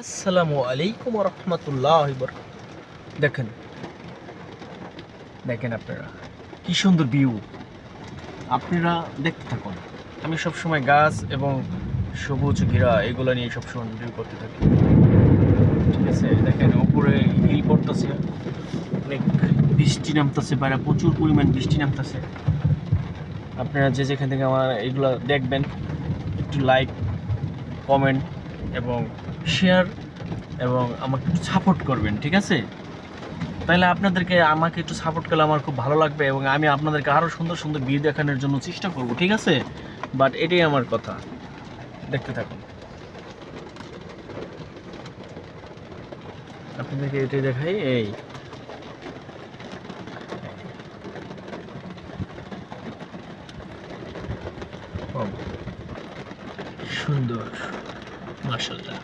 আসসালামু আলাইকুম রহমতুল্লাহ। দেখেন দেখেন আপনারা কি সুন্দর ভিউ, আপনারা দেখতে থাকুন। আমি সবসময় গাছ এবং সবুজ ঘেরা এগুলো নিয়ে সবসময় ভিউ করতে থাকি। ঠিক আছে, দেখেন উপরে হিল পড়তেছে, অনেক বৃষ্টি নামতেছে, বাইরে প্রচুর পরিমাণ বৃষ্টি নামতেছে। আপনারা যে যেখান থেকে আমার এগুলো দেখবেন, একটু লাইক, কমেন্ট এবং শেয়ার এবং আমাকে একটু সাপোর্ট করবেন, ঠিক আছে? তাহলে আমাকে একটু সাপোর্ট করলে আমার খুব ভালো লাগবে এবং আমি আপনাদেরকে আরও সুন্দর সুন্দর ভিউ দেখানোর জন্য চেষ্টা করব, ঠিক আছে? বাট এটাই আমার কথা, দেখতে থাকুন। আপনাদেরকে এটাই দেখাই, এই সুন্দর, মাশাআল্লাহ।